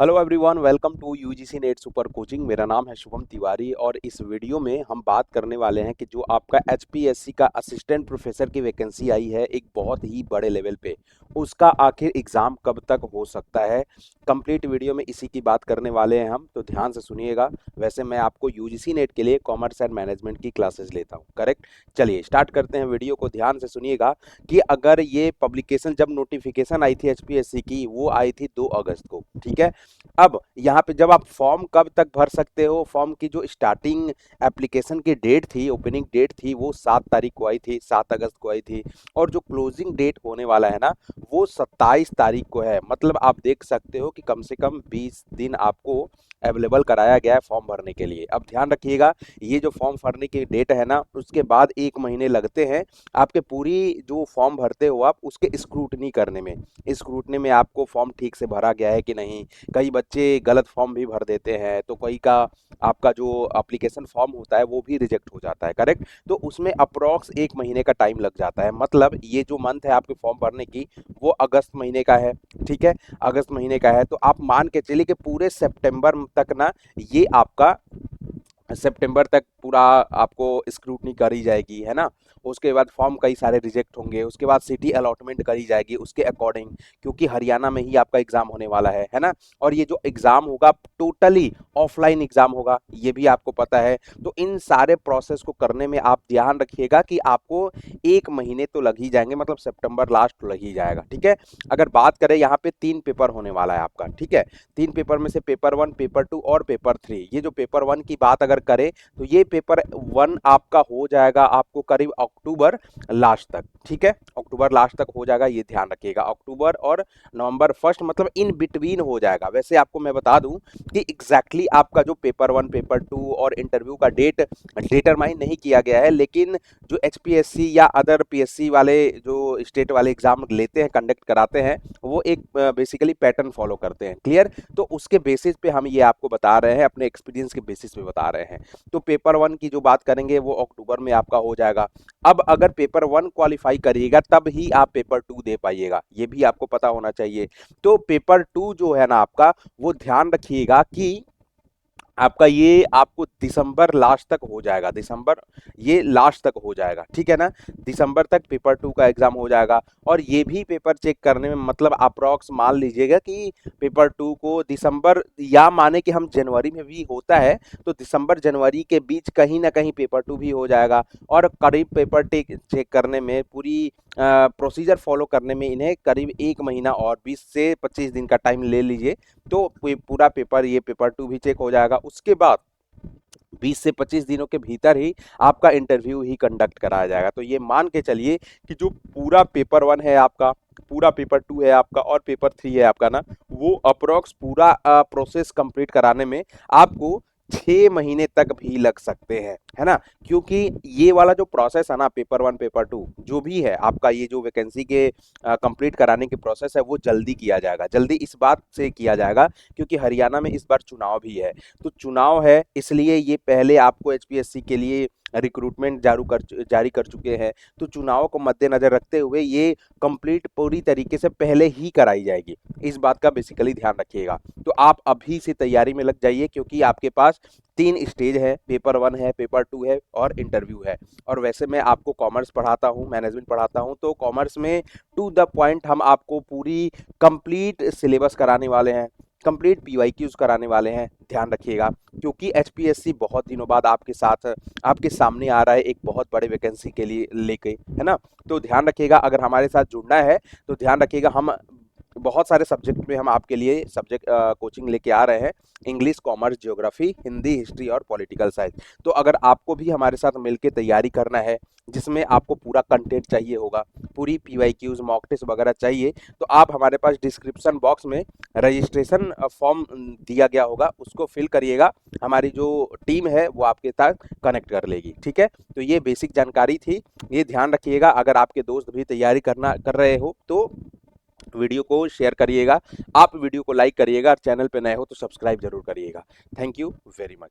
Hello everyone, welcome to UGC NET super coaching. मेरा नाम है शुभम तिवारी और इस वीडियो में हम बात करने वाले हैं कि जो आपका एचपीएससी का असिस्टेंट प्रोफेसर की वैकेंसी आई है एक बहुत ही बड़े लेवल पे, उसका आखिर एग्ज़ाम कब तक हो सकता है। कंप्लीट वीडियो में इसी की बात करने वाले हैं हम, तो ध्यान से सुनिएगा। वैसे मैं आपको यूजीसी नेट के लिए कॉमर्स एंड मैनेजमेंट की क्लासेस लेता हूँ, करेक्ट। चलिए स्टार्ट करते हैं वीडियो को। ध्यान से सुनिएगा कि अगर ये पब्लिकेशन, जब नोटिफिकेशन आई थी एचपीएससी की, वो आई थी 2 अगस्त को, ठीक है। अब यहाँ पे जब आप फॉर्म कब तक भर सकते हो, फॉर्म की जो स्टार्टिंग एप्लीकेशन की डेट थी, ओपनिंग डेट थी, वो 7 तारीख को आई थी, 7 अगस्त को आई थी। और जो क्लोजिंग डेट होने वाला है ना, वो 27 तारीख को है। मतलब आप देख सकते हो कि कम से कम 20 दिन आपको अवेलेबल कराया गया है फॉर्म भरने के लिए। अब ध्यान रखिएगा, ये जो फॉर्म भरने की डेट है ना, उसके बाद 1 महीने लगते हैं आपके पूरी जो फॉर्म भरते हो आप उसके स्क्रूटनी करने में। स्क्रूटनी में आपको फॉर्म ठीक से भरा गया है कि नहीं। कई बच्चे गलत फॉर्म भी भर देते हैं, तो कई का आपका जो एप्लीकेशन फॉर्म होता है वो भी रिजेक्ट हो जाता है, करेक्ट। तो उसमें अप्रॉक्स 1 महीने का टाइम लग जाता है। मतलब ये जो मंथ है आपके फॉर्म भरने की, वो अगस्त महीने का है, ठीक है। अगस्त महीने का है तो आप मान के चलिए कि पूरे सितंबर तक ना, ये आपका सितंबर तक पूरा आपको स्क्रूटनी करी जाएगी, है ना। उसके बाद फॉर्म कई सारे रिजेक्ट होंगे, उसके बाद सिटी अलॉटमेंट करी जाएगी उसके अकॉर्डिंग, क्योंकि हरियाणा में ही आपका एग्जाम होने वाला है ना। और ये जो एग्जाम होगा टोटली ऑफलाइन एग्जाम होगा, ये भी आपको पता है। तो इन सारे प्रोसेस को करने में आप ध्यान रखिएगा कि आपको 1 महीने तो लग ही जाएंगे, मतलब सितंबर लास्ट तो लग ही जाएगा, ठीक है। अगर बात करें, यहाँ पे 3 पेपर होने वाला है आपका, ठीक है। 3 पेपर में से पेपर 1, पेपर 2 और पेपर 3। ये जो पेपर 1 की बात अगर करें, तो ये पेपर 1 आपका हो जाएगा आपको करीब अक्टूबर लास्ट तक, ठीक है। अक्टूबर लास्ट तक हो जाएगा, ये ध्यान रखिएगा। अक्टूबर और नवंबर फर्स्ट, मतलब इन बिटवीन हो जाएगा। वैसे आपको मैं बता दूं कि एग्जैक्टली आपका जो पेपर 1, पेपर 2 और इंटरव्यू का डेट डिटरमाइन नहीं किया गया है, लेकिन जो एचपीएससी या अदर पीएससी वाले जो स्टेट वाले एग्जाम लेते हैं, कंडक्ट कराते हैं, वो एक बेसिकली पैटर्न फॉलो करते हैं, क्लियर। तो उसके बेसिस पे हम ये आपको बता रहे हैं, अपने एक्सपीरियंस के बेसिस पे बता रहे हैं। तो पेपर 1 की जो बात करेंगे वो अक्टूबर में आपका हो जाएगा। अब अगर पेपर 1 क्वालिफाई करिएगा तब ही आप पेपर 2 दे पाइएगा, ये भी आपको पता होना चाहिए। तो पेपर 2 जो है ना आपका, वो ध्यान रखिएगा कि आपका ये आपको दिसंबर लास्ट तक हो जाएगा, दिसंबर ये लास्ट तक हो जाएगा, ठीक है ना। दिसंबर तक पेपर 2 का एग्जाम हो जाएगा। और ये भी पेपर चेक करने में, मतलब अप्रॉक्स मान लीजिएगा कि पेपर 2 को दिसंबर, या माने कि हम जनवरी में भी होता है, तो दिसंबर जनवरी के बीच कहीं ना कहीं पेपर 2 भी हो जाएगा। और करीब पेपर चेक करने में, पूरी प्रोसीजर फॉलो करने में इन्हें करीब 1 महीना और 20 से 25 दिन का टाइम ले लीजिए। तो पूरा पेपर, ये पेपर 2 भी चेक हो जाएगा। उसके बाद 20 से 25 दिनों के भीतर ही आपका इंटरव्यू ही कंडक्ट कराया जाएगा। तो ये मान के चलिए कि जो पूरा पेपर 1 है आपका, पूरा पेपर 2 है आपका और पेपर 3 है आपका ना, वो अप्रोक्स पूरा प्रोसेस कंप्लीट कराने में आपको 6 महीने तक भी लग सकते हैं, है ना। क्योंकि ये वाला जो प्रोसेस है ना, पेपर 1, पेपर 2 जो भी है आपका, ये जो वैकेंसी के कंप्लीट कराने की प्रोसेस है, वो जल्दी किया जाएगा। जल्दी इस बात से किया जाएगा क्योंकि हरियाणा में इस बार चुनाव भी है। तो चुनाव है, इसलिए ये पहले आपको एचपीएससी के लिए रिक्रूटमेंट जारी कर चुके हैं। तो चुनाव को मद्देनजर रखते हुए ये कंप्लीट पूरी तरीके से पहले ही कराई जाएगी। इस बात का बेसिकली ध्यान रखिएगा। तो आप अभी से तैयारी में लग जाइए, क्योंकि आपके पास 3 स्टेज है, पेपर 1 है, पेपर 2 है और इंटरव्यू है। और वैसे मैं आपको कॉमर्स पढ़ाता हूँ, मैनेजमेंट पढ़ाता हूँ, तो कॉमर्स में टू द पॉइंट हम आपको पूरी कंप्लीट सिलेबस कराने वाले हैं, कंप्लीट पीवाईक्यूज कराने वाले हैं। ध्यान रखिएगा, क्योंकि एचपीएससी बहुत दिनों बाद आपके साथ, आपके सामने आ रहा है एक बहुत बड़े वैकेंसी के लिए लेके, है ना। तो ध्यान रखिएगा, अगर हमारे साथ जुड़ना है तो ध्यान रखिएगा, हम बहुत सारे सब्जेक्ट में हम आपके लिए सब्जेक्ट कोचिंग लेके आ रहे हैं। English, commerce, geography, Hindi, history और पॉलिटिकल साइंस। तो अगर आपको भी हमारे साथ मिलके तैयारी करना है, जिसमें आपको पूरा कंटेंट चाहिए होगा, पूरी पीवाईक्यूज, मॉक टेस्ट वगैरह चाहिए, तो आप हमारे पास डिस्क्रिप्शन बॉक्स में रजिस्ट्रेशन फॉर्म दिया गया होगा, उसको फिल करिएगा। हमारी जो टीम है वो आपके साथ कनेक्ट कर लेगी, ठीक है। तो ये बेसिक जानकारी थी, ये ध्यान रखिएगा। अगर आपके दोस्त भी तैयारी कर रहे हो तो वीडियो को शेयर करिएगा, आप वीडियो को लाइक करिएगा और चैनल पे नए हो तो सब्सक्राइब जरूर करिएगा। Thank you very much.